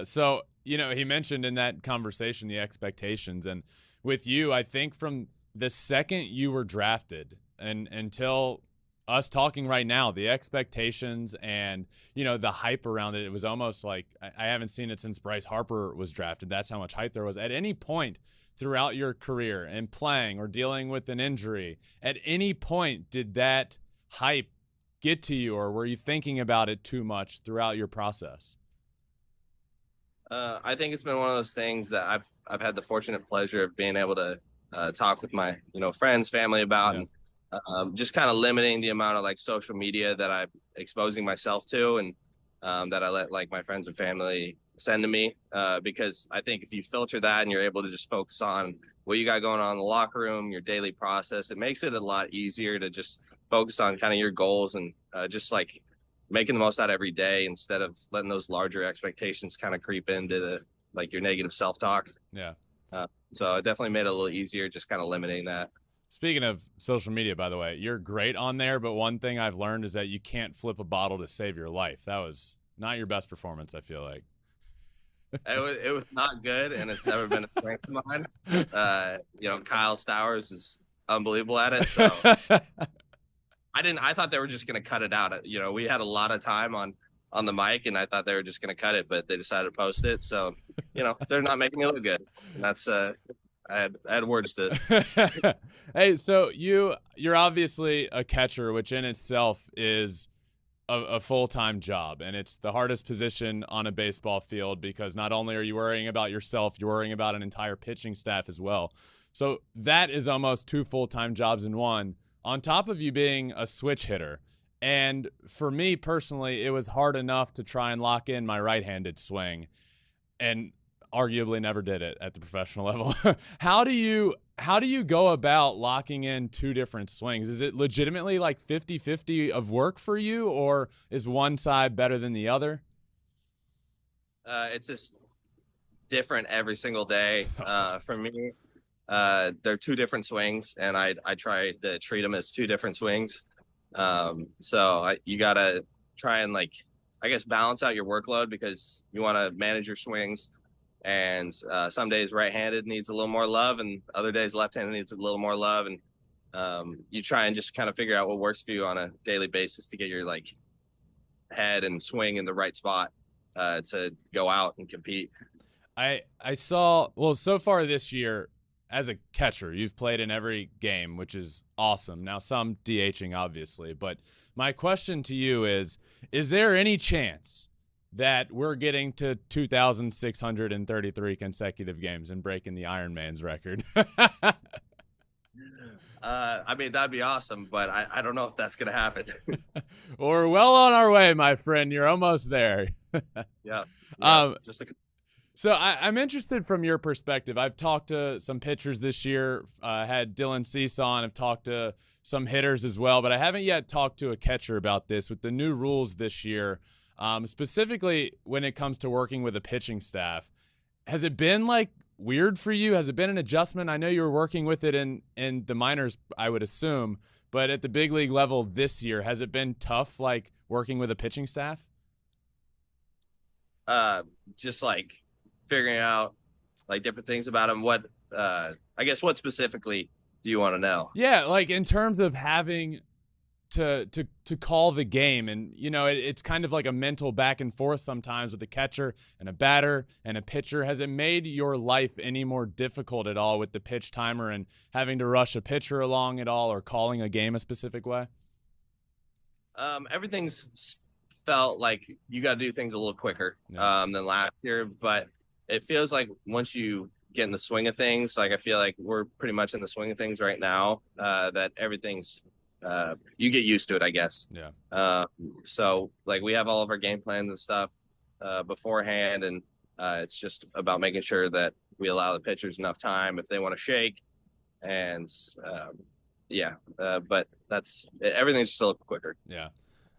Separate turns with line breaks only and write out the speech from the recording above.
So, he mentioned in that conversation the expectations. And with you, I think from the second you were drafted and until us talking right now, the expectations and, the hype around it, it was almost like I haven't seen it since Bryce Harper was drafted. That's how much hype there was. At any point throughout your career and playing or dealing with an injury, at any point did that hype get to you, or were you thinking about it too much throughout your process?
I think it's been one of those things that I've had the fortunate pleasure of being able to talk with my friends, family about,
Yeah.
and just kind of limiting the amount of like social media that I'm exposing myself to, and that I let like my friends and family send to me. Because I think if you filter that and you're able to just focus on what you got going on in the locker room, your daily process, it makes it a lot easier to just focus on kind of your goals and just like making the most out of every day instead of letting those larger expectations kind of creep into the like your negative self-talk.
Yeah.
So it definitely made it a little easier just kind of limiting that.
Speaking of social media, by the way, you're great on there, but one thing I've learned is that you can't flip a bottle to save your life. That was not your best performance, I feel like.
It was not good, and it's never been a strength of mine. Kyle Stowers is unbelievable at it. So I thought they were just going to cut it out. We had a lot of time on the mic, and I thought they were just going to cut it, but they decided to post it. So, they're not making me look good. And that's I had words to.
Hey, so you're obviously a catcher, which in itself is a full-time job, and it's the hardest position on a baseball field because not only are you worrying about yourself, you're worrying about an entire pitching staff as well. So that is almost two full-time jobs in one, on top of you being a switch hitter. And for me personally, it was hard enough to try and lock in my right-handed swing, and arguably never did it at the professional level. How do you go about locking in two different swings? Is it legitimately like 50-50 of work for you, or is one side better than the other?
It's just different every single day. For me, they're two different swings, and I try to treat them as two different swings. You gotta try and like, I guess, balance out your workload because you want to manage your swings. And some days right-handed needs a little more love, and other days left-handed needs a little more love. And you try and just kind of figure out what works for you on a daily basis to get your like head and swing in the right spot to go out and compete.
I saw, well, so far this year as a catcher, you've played in every game, which is awesome. Now some DHing obviously, but my question to you is there any chance that we're getting to 2,633 consecutive games and breaking the Iron Man's record?
I mean, that'd be awesome, but I don't know if that's gonna happen.
We're well on our way, my friend. You're almost there.
Yeah, yeah,
um,
just a
so I'm interested from your perspective. I've talked to some pitchers this year, had Dylan Cease on. I've talked to some hitters as well, but I haven't yet talked to a catcher about this with the new rules this year, specifically when it comes to working with a pitching staff. Has it been like weird for you? Has it been an adjustment? I know you were working with it in the minors, I would assume, but at the big league level this year, has it been tough, like working with a pitching staff?
just like figuring out like different things about him. I guess what specifically do you want to know?
Yeah, like in terms of having to call the game, and it's kind of like a mental back and forth sometimes with a catcher and a batter and a pitcher. Has it made your life any more difficult at all with the pitch timer and having to rush a pitcher along at all, or calling a game a specific way?
Everything's felt like you got to do things a little quicker
Yeah.
than last year, but it feels like once you get in the swing of things, like I feel like we're pretty much in the swing of things right now. That everything's you get used to it, I guess.
Yeah.
So like we have all of our game plans and stuff beforehand, and it's just about making sure that we allow the pitchers enough time if they want to shake, and yeah, but that's everything's just a little quicker.
Yeah.